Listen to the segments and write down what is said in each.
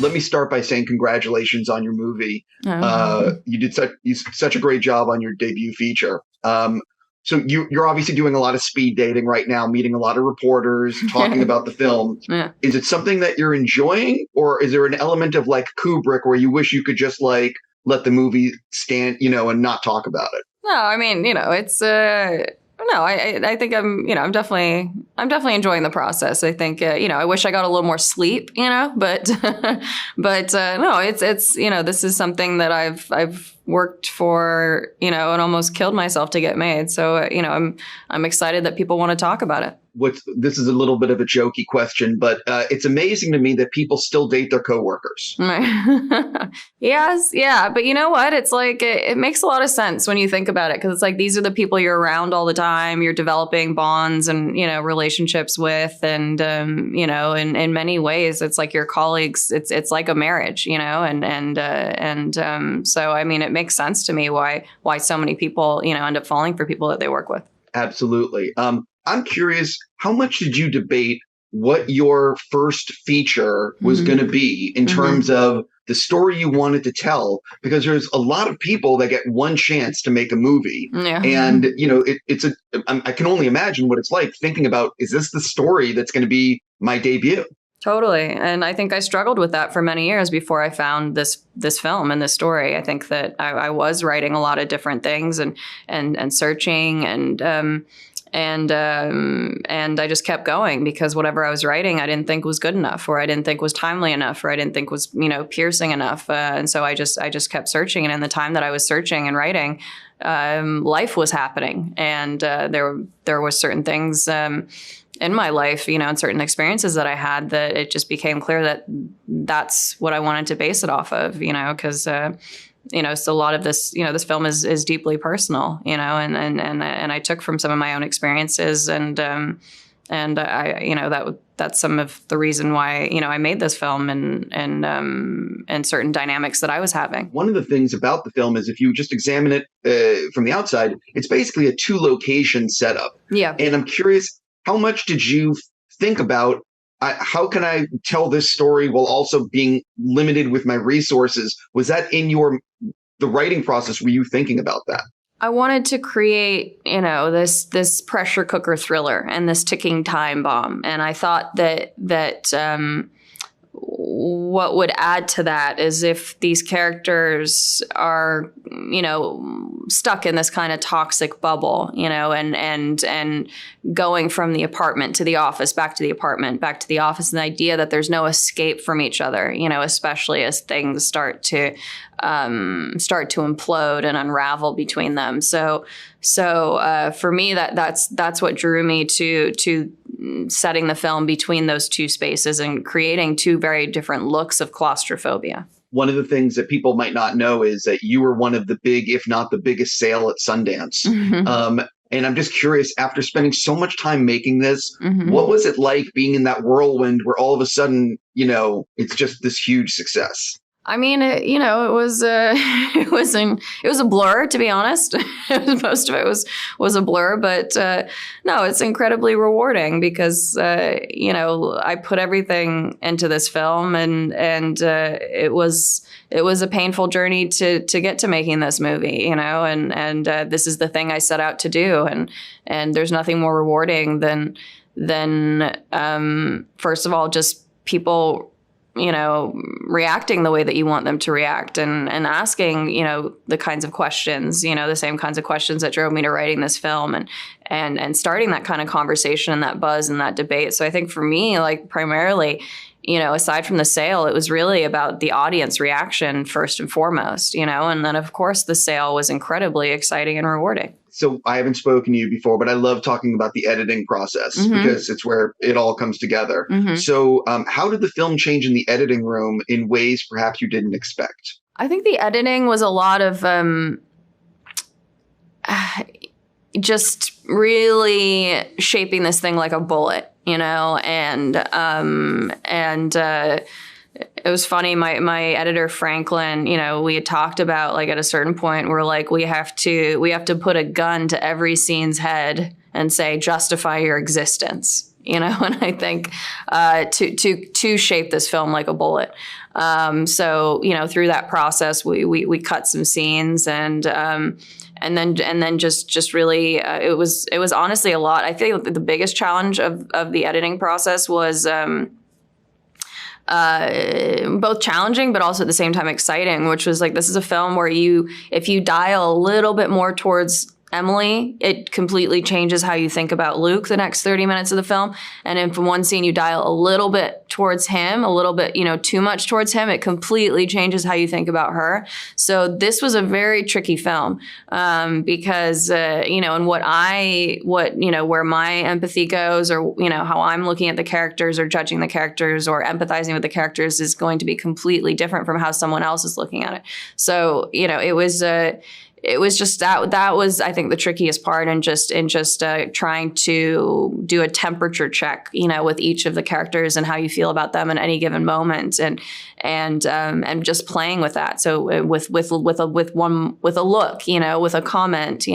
let me start by saying congratulations on your movie. You did such a great job on your debut feature. So you're obviously doing a lot of speed dating right now, meeting a lot of reporters, talking about the film. Yeah. Is it something that you're enjoying, or is there an element of like Kubrick where you wish you could just like let the movie stand, and not talk about it? No, I mean, it's no, I think I'm definitely enjoying the process. I think, I wish I got a little more sleep, but, no, it's, this is something that I've worked for, and almost killed myself to get made. So, I'm excited that people want to talk about it. This is a little bit of a jokey question, but it's amazing to me that people still date their coworkers. Yes. Yeah. But you know what? It's like, it makes a lot of sense when you think about it. Because it's like, these are the people you're around all the time. You're developing bonds and, relationships with. And, in many ways, it's like your colleagues. It's like a marriage, so, I mean, it makes sense to me why so many people, end up falling for people that they work with. Absolutely. I'm curious, how much did you debate what your first feature was going to be in terms of the story you wanted to tell? Because there's a lot of people that get one chance to make a movie. Yeah. And, I can only imagine what it's like thinking about, is this the story that's going to be my debut? Totally. And I think I struggled with that for many years before I found this film and this story. I think that I was writing a lot of different things and searching and I just kept going because whatever I was writing, I didn't think was good enough, or I didn't think was timely enough, or I didn't think was, piercing enough. And so I just kept searching. And in the time that I was searching and writing, life was happening. And there were certain things in my life, and certain experiences that I had that it just became clear that that's what I wanted to base it off of, because so a lot of this, this film is deeply personal, and I took from some of my own experiences and I, that's some of the reason why, I made this film and certain dynamics that I was having. One of the things about the film is if you just examine it from the outside, it's basically a 2-location setup. Yeah. And I'm curious, how much did you think about how can I tell this story while also being limited with my resources? Was that in the writing process? Were you thinking about that? I wanted to create, this pressure cooker thriller and this ticking time bomb. And I thought that what would add to that is if these characters are, stuck in this kind of toxic bubble, and going from the apartment to the office, back to the apartment, back to the office, and the idea that there's no escape from each other, especially as things start to implode and unravel between them. So for me, that's what drew me to setting the film between those two spaces and creating two very different looks of claustrophobia. One of the things that people might not know is that you were one of the big, if not the biggest sale at Sundance. Mm-hmm. And I'm just curious, after spending so much time making this, what was it like being in that whirlwind where all of a sudden, it's just this huge success? I mean, it was it was a blur, to be honest. Most of it was a blur, but no, it's incredibly rewarding because I put everything into this film, and it was a painful journey to get to making this movie, and this is the thing I set out to do, and there's nothing more rewarding than first of all just people reacting the way that you want them to react and asking, the kinds of questions, the same kinds of questions that drove me to writing this film and starting that kind of conversation and that buzz and that debate. So I think for me, like primarily, aside from the sale, it was really about the audience reaction first and foremost, and then of course the sale was incredibly exciting and rewarding. So I haven't spoken to you before, but I love talking about the editing process because it's where it all comes together. So how did the film change in the editing room in ways perhaps you didn't expect? I think the editing was a lot of just really shaping this thing like a bullet, and it was funny. My editor, Franklin, we had talked about like at a certain point, we're like, we have to put a gun to every scene's head and say, justify your existence. and I think to shape this film like a bullet. So, through that process, we cut some scenes and then just really, it was honestly a lot. I think the biggest challenge of the editing process was, both challenging, but also at the same time exciting, which was like, this is a film where if you dial a little bit more towards Emily, it completely changes how you think about Luke the next 30 minutes of the film. And if in one scene you dial a little bit towards him, a little bit, too much towards him, it completely changes how you think about her. So this was a very tricky film, because, and where my empathy goes, or, how I'm looking at the characters or judging the characters or empathizing with the characters is going to be completely different from how someone else is looking at it. So, it was just that was, I think, the trickiest part, and just trying to do a temperature check, with each of the characters and how you feel about them in any given moment, and just playing with that. So with a look, with a comment,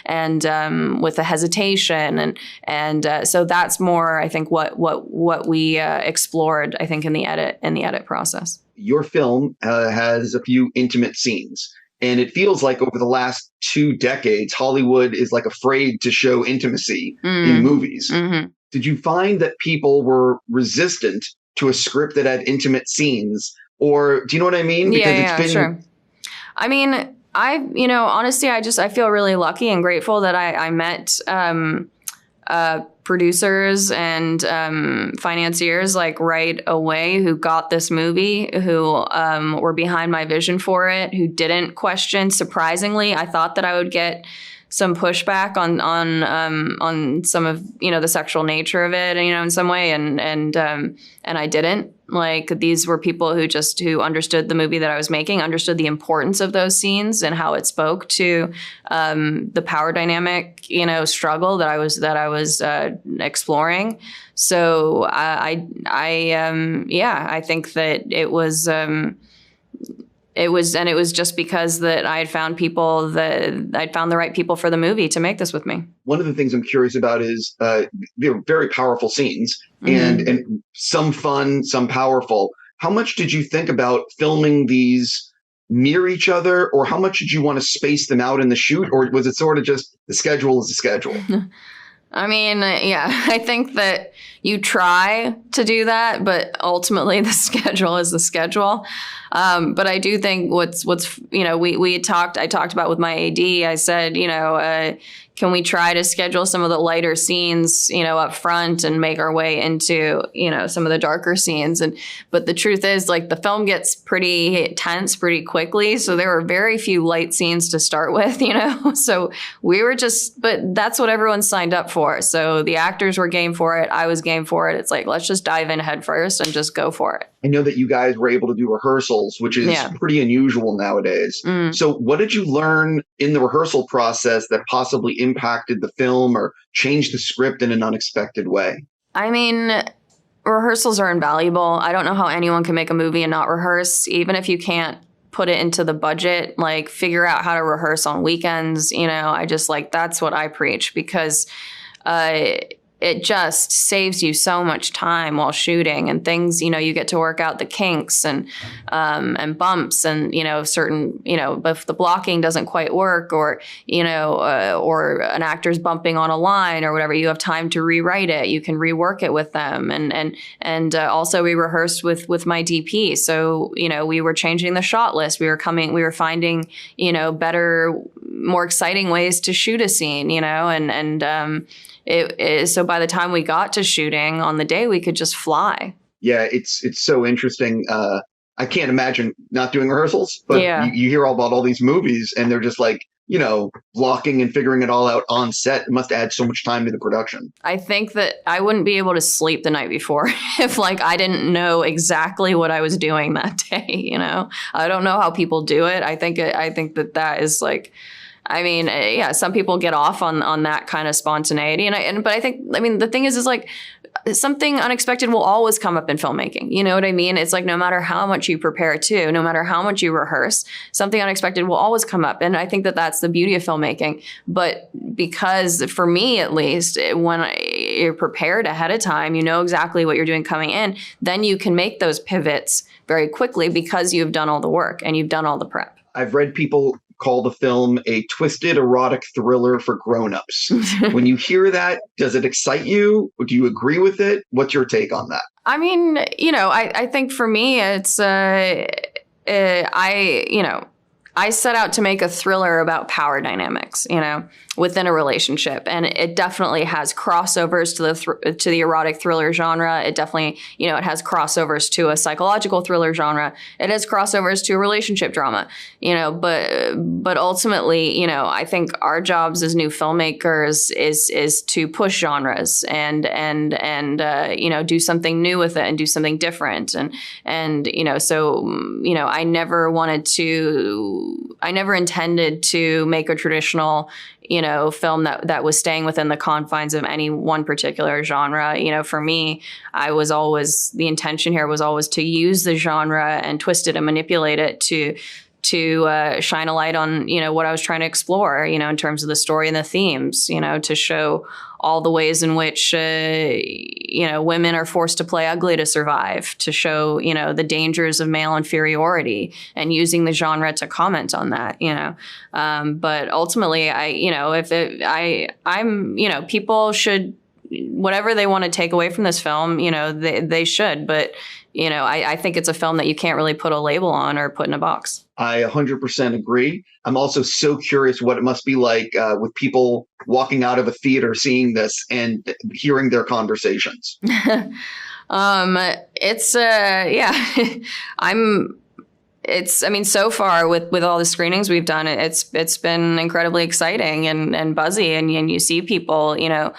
and with a hesitation, and so that's more, I think, what we explored, I think, in the edit process. Your film has a few intimate scenes. And it feels like over the last 2 decades, Hollywood is like afraid to show intimacy in movies. Mm-hmm. Did you find that people were resistant to a script that had intimate scenes? Or do you know what I mean? Because sure. I mean, honestly, I feel really lucky and grateful that I met producers and financiers like right away who got this movie, who were behind my vision for it, who didn't question. Surprisingly, I thought that I would get some pushback on some of the sexual nature of it, in some way, and I didn't. Like, these were people who understood the movie that I was making, understood the importance of those scenes and how it spoke to the power dynamic, struggle that I was exploring. So I think that it was just because that I had found I'd found the right people for the movie to make this with me. One of the things I'm curious about is they're very powerful scenes, and some fun, some powerful. How much did you think about filming these near each other, or how much did you want to space them out in the shoot, or was it sort of just the schedule is the schedule? I mean, I think that you try to do that, but ultimately the schedule is the schedule. But I do think I talked about with my AD, I said, can we try to schedule some of the lighter scenes, up front and make our way into, some of the darker scenes. But the truth is, like, the film gets pretty tense pretty quickly. So there were very few light scenes to start with, so we were but that's what everyone signed up for. So the actors were game for it. I was game for it. It's like, let's just dive in head first and just go for it. I know that you guys were able to do rehearsals, which is pretty unusual nowadays. So what did you learn in the rehearsal process that possibly impacted the film or changed the script in an unexpected way? I mean, rehearsals are invaluable. I don't know how anyone can make a movie and not rehearse, even if you can't put it into the budget, like figure out how to rehearse on weekends. I just that's what I preach, because it just saves you so much time while shooting, and things, you get to work out the kinks and bumps and, certain, if the blocking doesn't quite work, or, or an actor's bumping on a line or whatever, you have time to rewrite it. You can rework it with them. And also we rehearsed with my DP. So, we were changing the shot list. We were finding, better, more exciting ways to shoot a scene, so by the time we got to shooting on the day, we could just fly. Yeah, it's so interesting. I can't imagine not doing rehearsals, but you hear about all these movies and they're just like, blocking and figuring it all out on set. It must add so much time to the production. I think that I wouldn't be able to sleep the night before if I didn't know exactly what I was doing that day. I don't know how people do it. I think that is some people get off on that kind of spontaneity. But I think, the thing is the something unexpected will always come up in filmmaking. You know what I mean? It's like no matter how much you prepare to, no matter how much you rehearse, something unexpected will always come up. And I think that that's the beauty of filmmaking. But because for me, at least, when you're prepared ahead of time, you know exactly what you're doing coming in, then you can make those pivots very quickly because you've done all the work and you've done all the prep. I've read people call the film a twisted erotic thriller for grown-ups. When you hear that, does it excite you? Do you agree with it? What's your take on that? I mean, you know, I think for me, it's, I set out to make a thriller about power dynamics, you know, within a relationship. And it definitely has crossovers to the erotic thriller genre. It definitely, you know, it has crossovers to a psychological thriller genre. It has crossovers to a relationship drama, you know, but ultimately, you know, I think our jobs as new filmmakers is to push genres and you know, do something new with it and do something different. And, you know, so, you know, I never intended to make a traditional, you know, film that was staying within the confines of any one particular genre. You know, for me, the intention here was always to use the genre and twist it and manipulate it to shine a light on, you know, what I was trying to explore, you know, in terms of the story and the themes, you know, to show all the ways in which, you know, women are forced to play ugly to survive, to show, you know, the dangers of male inferiority and using the genre to comment on that, you know. But ultimately, people should, whatever they want to take away from this film, you know, they should. But, you know, I think it's a film that you can't really put a label on or put in a box. I 100% agree. I'm also so curious what it must be like with people walking out of a theater seeing this and hearing their conversations. So far with all the screenings we've done, it's been incredibly exciting and buzzy, and you see people, you know,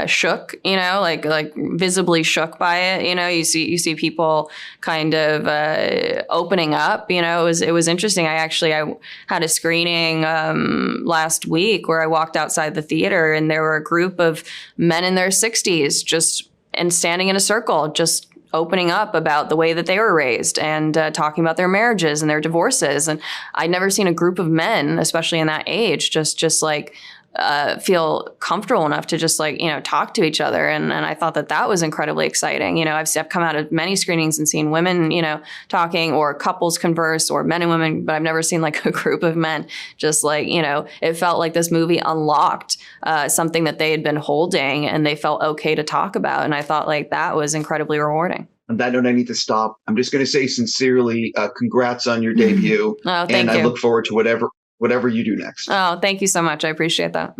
shook, you know, like visibly shook by it. You know, you see people kind of opening up. You know, it was interesting. I had a screening last week where I walked outside the theater and there were a group of men in their 60s and standing in a circle, just opening up about the way that they were raised and talking about their marriages and their divorces. And I'd never seen a group of men, especially in that age, just like feel comfortable enough to just like, you know, talk to each other. And I thought that was incredibly exciting. You know, I've come out of many screenings and seen women, you know, talking or couples converse or men and women, but I've never seen like a group of men just like, you know, it felt like this movie unlocked something that they had been holding and they felt okay to talk about. And I thought like that was incredibly rewarding. On that note, I need to stop. I'm just going to say sincerely, congrats on your debut. Oh, thank you. I look forward to whatever you do next. Oh, thank you so much. I appreciate that.